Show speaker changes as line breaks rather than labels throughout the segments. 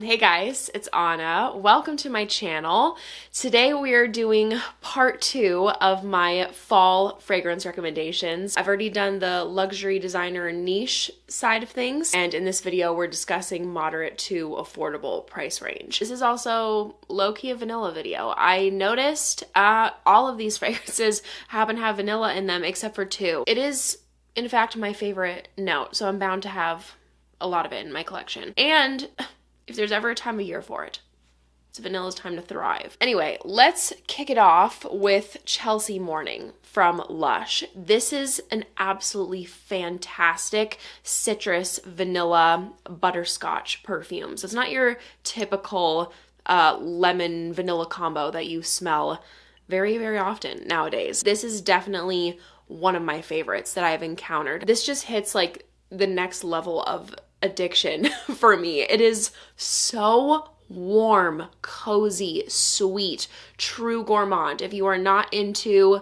Hey guys, it's Anna. Welcome to my channel. Today we are doing part 2 of my fall fragrance recommendations. I've already done the luxury designer niche side of things, and in this video we're discussing moderate to affordable price range. This is also low-key a vanilla video. I noticed all of these fragrances happen to have vanilla in them except for 2. It is, in fact, my favorite note, so I'm bound to have a lot of it in my collection. And if there's ever a time of year for it, it's vanilla's time to thrive. Anyway, let's kick it off with Chelsea Morning from Lush. This is an absolutely fantastic citrus vanilla butterscotch perfume. So it's not your typical lemon vanilla combo that you smell very, very often nowadays. This is definitely one of my favorites that I've encountered. This just hits like the next level of addiction for me. It is so warm, cozy, sweet, true gourmand. If you are not into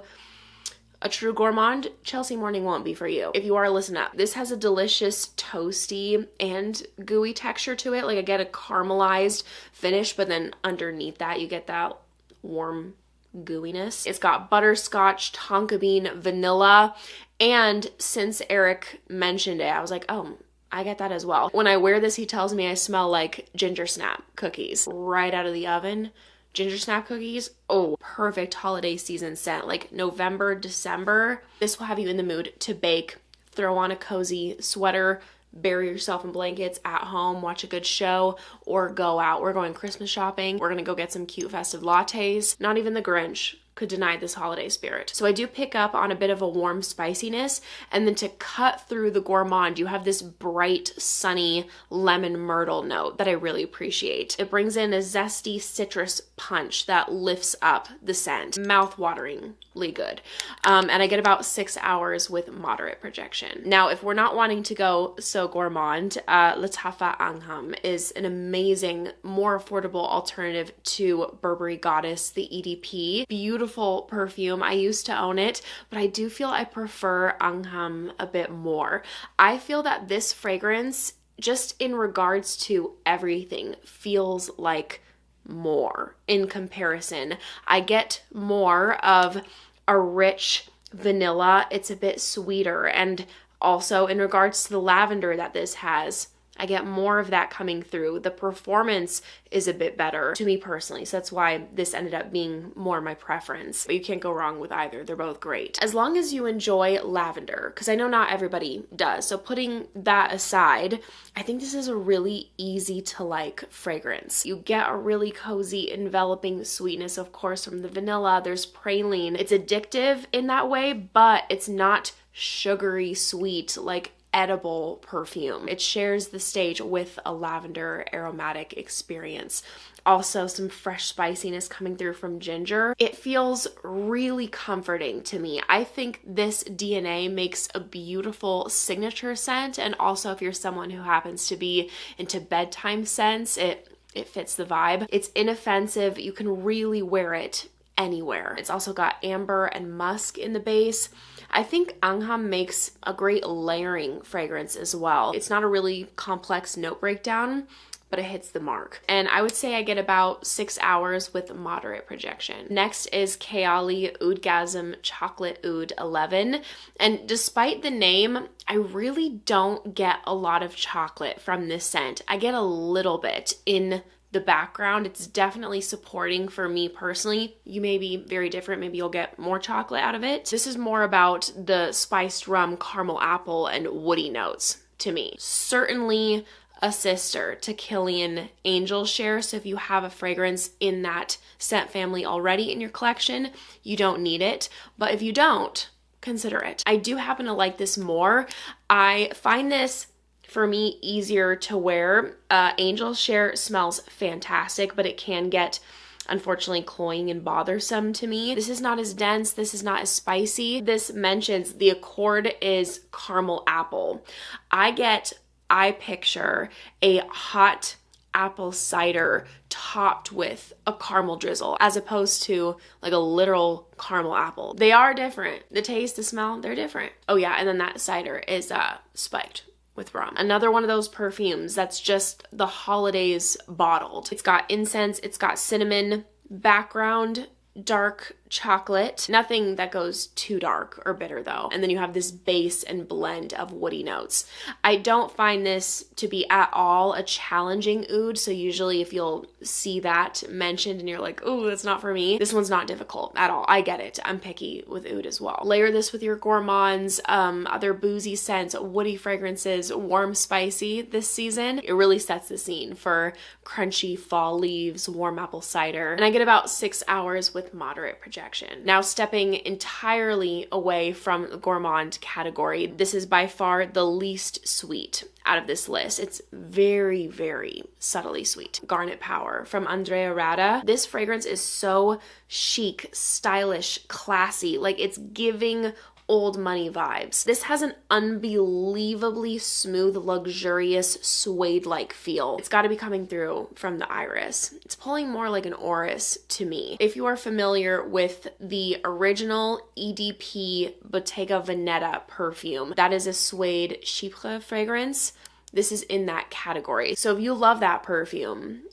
a true gourmand, Chelsea Morning won't be for you. If you are, listen up. This has a delicious toasty and gooey texture to it. Like I get a caramelized finish, but then underneath that you get that warm gooiness. It's got butterscotch, tonka bean, vanilla, and since Eric mentioned it, I was like, oh, I get that as well. When I wear this, he tells me I smell like ginger snap cookies right out of the oven. Ginger snap cookies, oh, perfect holiday season scent. Like November, December, this will have you in the mood to bake, throw on a cozy sweater, bury yourself in blankets at home, watch a good show, or go out. We're going Christmas shopping. We're gonna go get some cute festive lattes. Not even the Grinch could deny this holiday spirit. So I do pick up on a bit of a warm spiciness, and then to cut through the gourmand, you have this bright, sunny lemon myrtle note that I really appreciate. It brings in a zesty citrus punch that lifts up the scent. Mouth-wateringly good. And I get about 6 hours with moderate projection. Now, if we're not wanting to go so gourmand, Lattafa Angham is an amazing, more affordable alternative to Burberry Goddess, the EDP. Beautiful perfume. I used to own it, but I do feel I prefer Angham a bit more. I feel that this fragrance, just in regards to everything, feels like more in comparison. I get more of a rich vanilla. It's a bit sweeter, and also in regards to the lavender that this has, I get more of that coming through. The performance is a bit better to me personally, so that's why this ended up being more my preference. But you can't go wrong with either. They're both great. As long as you enjoy lavender, because I know not everybody does. So putting that aside, I think this is a really easy to like fragrance. You get a really cozy, enveloping sweetness, of course, from the vanilla. There's praline. It's addictive in that way, but it's not sugary sweet like edible perfume. It shares the stage with a lavender aromatic experience. Also some fresh spiciness coming through from ginger. It feels really comforting to me. I think this DNA makes a beautiful signature scent, and also if you're someone who happens to be into bedtime scents, it fits the vibe. It's inoffensive. You can really wear it anywhere. It's also got amber and musk in the base. I think Angham makes a great layering fragrance as well. It's not a really complex note breakdown, but it hits the mark. And I would say I get about 6 hours with moderate projection. Next is Kayali Oudgasm Chocolate Oud 11. And despite the name, I really don't get a lot of chocolate from this scent. I get a little bit in the background. It's definitely supporting for me personally. You may be very different. Maybe you'll get more chocolate out of it. This is more about the spiced rum, caramel apple, and woody notes to me. Certainly a sister to Kilian Angel Share. So if you have a fragrance in that scent family already in your collection, you don't need it. But if you don't, consider it. I do happen to like this more. I find this, for me, easier to wear. Angel Share smells fantastic, but it can get, unfortunately, cloying and bothersome to me. This is not as dense. This is not as spicy. This mentions the accord is caramel apple. I picture a hot apple cider topped with a caramel drizzle as opposed to like a literal caramel apple. They are different. The taste, the smell, they're different. Oh yeah, and then that cider is spiked with rum. Another one of those perfumes that's just the holidays bottled. It's got incense, it's got cinnamon, background dark chocolate. Nothing that goes too dark or bitter though. And then you have this base and blend of woody notes. I don't find this to be at all a challenging oud. So usually if you'll see that mentioned and you're like, oh, that's not for me, this one's not difficult at all. I get it. I'm picky with oud as well. Layer this with your gourmands, other boozy scents, woody fragrances, warm, spicy this season. It really sets the scene for crunchy fall leaves, warm apple cider. And I get about 6 hours with moderate projection. Now stepping entirely away from the gourmand category, this is by far the least sweet out of this list. It's very, very subtly sweet. Garnet Power from Andrea Rada. This fragrance is so chic, stylish, classy. Like it's giving old money vibes. This has an unbelievably smooth, luxurious, suede-like feel. It's got to be coming through from the iris. It's pulling more like an orris to me. If you are familiar with the original EDP Bottega Veneta perfume, that is a suede chypre fragrance. This is in that category. So if you love that perfume,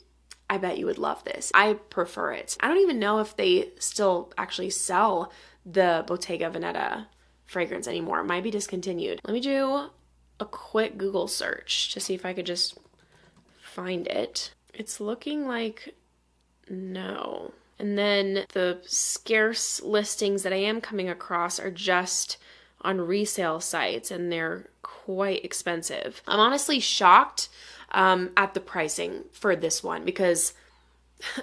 I bet you would love this. I prefer it. I don't even know if they still actually sell the Bottega Veneta fragrance anymore. It might be discontinued. Let me do a quick Google search to see if I could just find it. It's looking like no. And then the scarce listings that I am coming across are just on resale sites and they're quite expensive. I'm honestly shocked at the pricing for this one because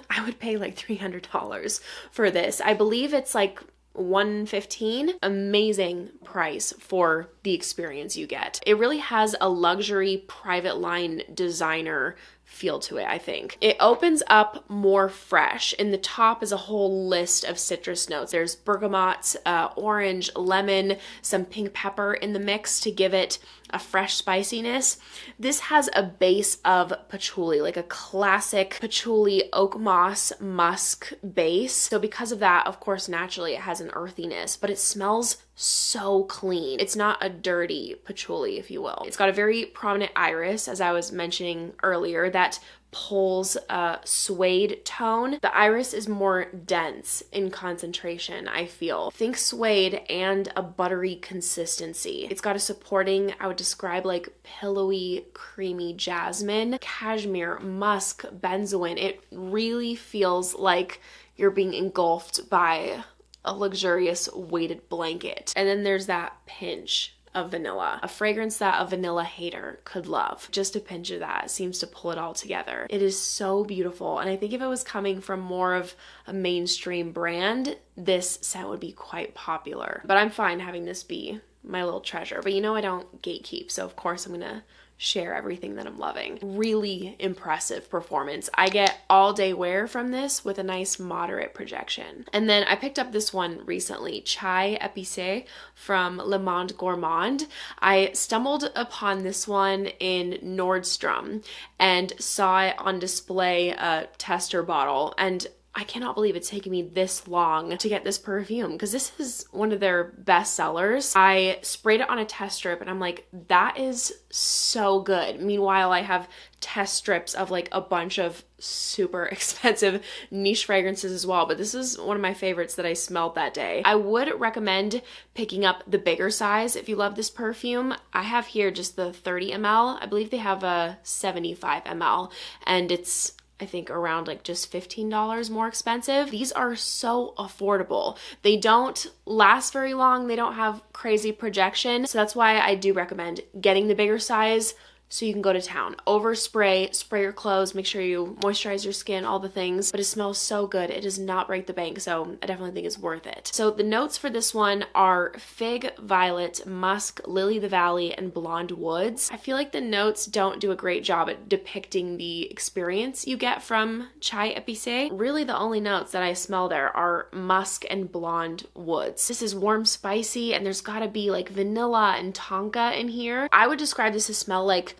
I would pay like $300 for this. I believe it's like $115. Amazing price for the experience you get. It really has a luxury private line designer feel to it, I think. It opens up more fresh. In the top is a whole list of citrus notes. There's bergamot, orange, lemon, some pink pepper in the mix to give it a fresh spiciness. This has a base of patchouli, like a classic patchouli oak moss musk base. So because of that, of course, naturally it has an earthiness, but it smells so clean. It's not a dirty patchouli, if you will. It's got a very prominent iris, as I was mentioning earlier, that pulls a suede tone. The iris is more dense in concentration, I feel. Think suede and a buttery consistency. It's got a supporting, I would describe like pillowy, creamy jasmine, cashmere, musk, benzoin. It really feels like you're being engulfed by a luxurious weighted blanket. And then there's that pinch of vanilla, a fragrance that a vanilla hater could love. Just a pinch of that seems to pull it all together. It is so beautiful. And I think if it was coming from more of a mainstream brand, this scent would be quite popular. But I'm fine having this be my little treasure. But you know I don't gatekeep, so of course I'm gonna share everything that I'm loving. Really impressive performance. I get all day wear from this with a nice moderate projection. And then I picked up this one recently, Chai Epice from Le Monde Gourmand. I stumbled upon this one in Nordstrom and saw it on display, a tester bottle, and I cannot believe it's taken me this long to get this perfume because this is one of their best sellers. I sprayed it on a test strip and I'm like, that is so good. Meanwhile, I have test strips of like a bunch of super expensive niche fragrances as well, but this is one of my favorites that I smelled that day. I would recommend picking up the bigger size if you love this perfume. I have here just the 30 ml. I believe they have a 75 ml and it's I think around like just $15 more expensive. These are so affordable. They don't last very long. They don't have crazy projection. So that's why I do recommend getting the bigger size so you can go to town. Overspray, spray your clothes, make sure you moisturize your skin, all the things, but it smells so good. It does not break the bank, so I definitely think it's worth it. So the notes for this one are fig, violet, musk, lily of the valley, and blonde woods. I feel like the notes don't do a great job at depicting the experience you get from Chai Epice. Really the only notes that I smell there are musk and blonde woods. This is warm, spicy, and there's gotta be like vanilla and tonka in here. I would describe this to smell like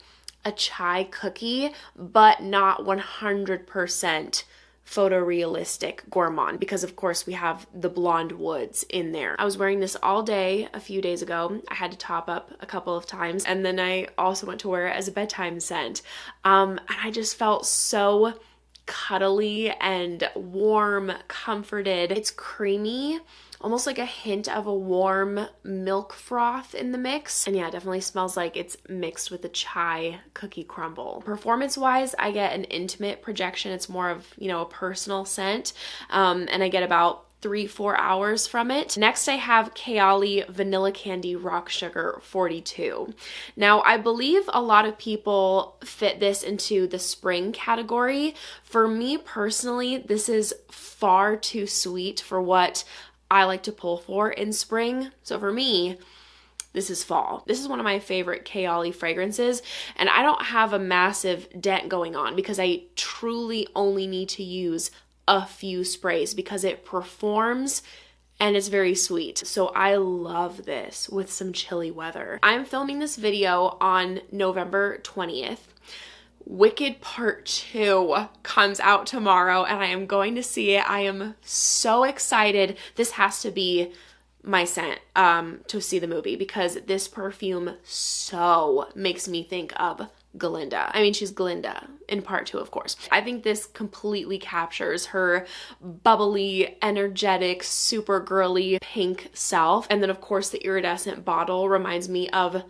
a chai cookie, but not 100% photorealistic Gourmand because of course we have the blonde woods in there. I was wearing this all day a few days ago. I had to top up a couple of times, and then I also went to wear it as a bedtime scent. And I just felt so cuddly and warm, comforted. It's creamy, almost like a hint of a warm milk froth in the mix. And yeah, it definitely smells like it's mixed with a chai cookie crumble. Performance-wise, I get an intimate projection. It's more of, you know, a personal scent. And I get about 3-4 hours from it. Next, I have Kayali Vanilla Candy Rock Sugar 42. Now, I believe a lot of people fit this into the spring category. For me personally, this is far too sweet for what I like to pull for in spring. So for me, this is fall. This is one of my favorite Kayali fragrances, and I don't have a massive dent going on because I truly only need to use a few sprays because it performs and it's very sweet. So I love this with some chilly weather. I'm filming this video on November 20th. Wicked Part 2 comes out tomorrow and I am going to see it. I am so excited. This has to be my scent to see the movie because this perfume so makes me think of Glinda. I mean, she's Glinda in Part 2, of course. I think this completely captures her bubbly, energetic, super girly pink self. And then, of course, the iridescent bottle reminds me of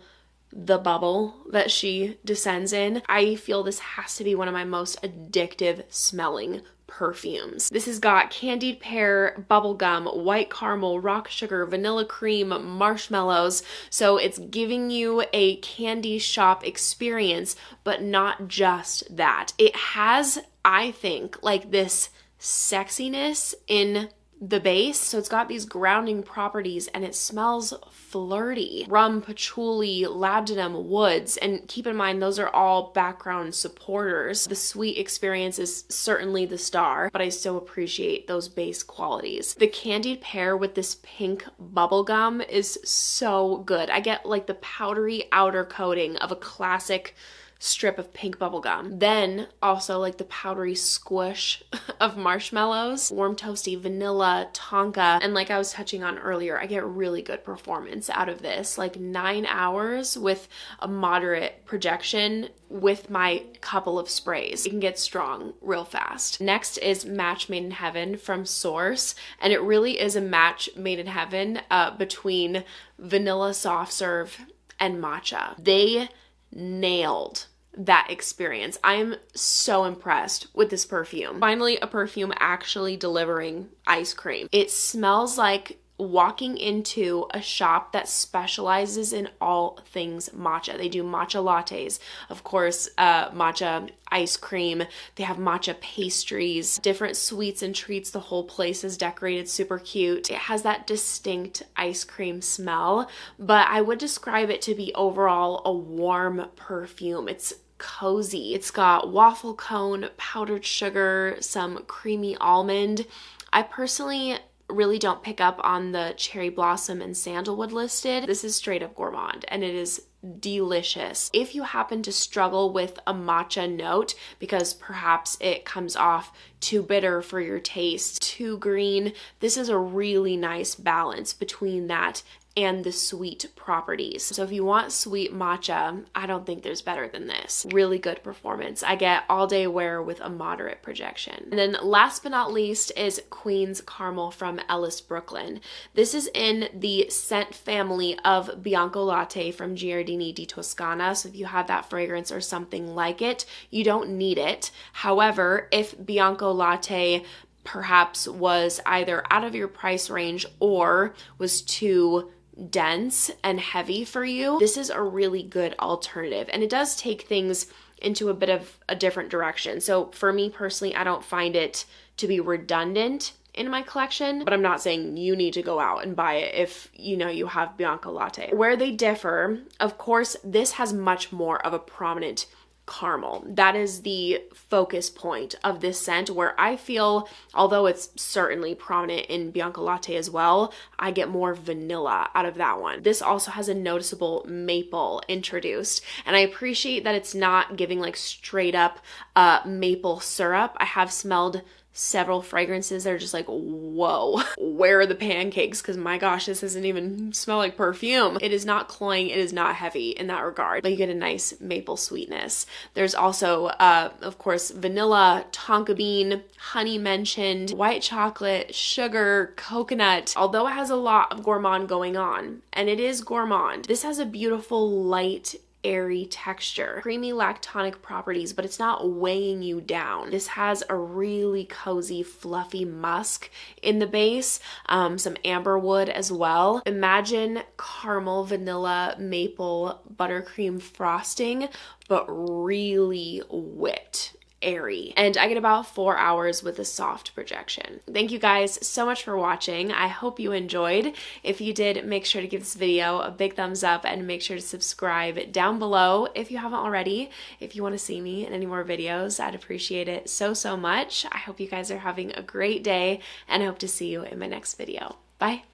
the bubble that she descends in. I feel this has to be one of my most addictive smelling perfumes. This has got candied pear, bubblegum, white caramel, rock sugar, vanilla cream, marshmallows. So it's giving you a candy shop experience, but not just that. It has, I think, like this sexiness in the base. So it's got these grounding properties and it smells flirty. Rum, patchouli, labdanum, woods, and keep in mind those are all background supporters. The sweet experience is certainly the star, but I still appreciate those base qualities. The candied pear with this pink bubblegum is so good. I get like the powdery outer coating of a classic strip of pink bubblegum. Then also like the powdery squish of marshmallows, warm toasty vanilla, tonka, and like I was touching on earlier, I get really good performance out of this. Like 9 hours with a moderate projection with my couple of sprays. It can get strong real fast. Next is Match Made in Heaven from Sorce, and it really is a match made in heaven between vanilla soft serve and matcha. They nailed that experience. I am so impressed with this perfume. Finally, a perfume actually delivering ice cream. It smells like walking into a shop that specializes in all things matcha. They do matcha lattes, of course, matcha ice cream. They have matcha pastries, different sweets and treats. The whole place is decorated super cute. It has that distinct ice cream smell, but I would describe it to be overall a warm perfume. It's cozy. It's got waffle cone, powdered sugar, some creamy almond. I personally really don't pick up on the cherry blossom and sandalwood listed. This is straight up Gourmand and it is delicious. If you happen to struggle with a matcha note because perhaps it comes off too bitter for your taste, too green, this is a really nice balance between that and the sweet properties. So if you want sweet matcha, I don't think there's better than this. Really good performance. I get all day wear with a moderate projection. And then last but not least is Queen's Caramel from Ellis, Brooklyn. This is in the scent family of Bianco Latte from Giardini di Toscana. So if you have that fragrance or something like it, you don't need it. However, if Bianco Latte perhaps was either out of your price range or was too dense and heavy for you, this is a really good alternative. And it does take things into a bit of a different direction. So for me personally, I don't find it to be redundant in my collection, but I'm not saying you need to go out and buy it if you know you have Bianco Latte. Where they differ, of course, this has much more of a prominent caramel. That is the focus point of this scent, where I feel, although it's certainly prominent in Bianco Latte as well, I get more vanilla out of that one. This also has a noticeable maple introduced, and I appreciate that it's not giving like straight up maple syrup. I have smelled several fragrances that are just like, whoa, where are the pancakes? Because my gosh, this doesn't even smell like perfume. It is not cloying, it is not heavy in that regard, but you get a nice maple sweetness. There's also, of course, vanilla, tonka bean, honey mentioned, white chocolate, sugar, coconut. Although it has a lot of gourmand going on, and it is gourmand, this has a beautiful light, airy texture, creamy lactonic properties, but it's not weighing you down. This has a really cozy, fluffy musk in the base, some amber wood as well. Imagine caramel, vanilla, maple, buttercream frosting, but really whipped. Airy. And I get about 4 hours with a soft projection. Thank you guys so much for watching. I hope you enjoyed. If you did, make sure to give this video a big thumbs up and make sure to subscribe down below if you haven't already. If you want to see me in any more videos, I'd appreciate it so, so much. I hope you guys are having a great day and I hope to see you in my next video. Bye.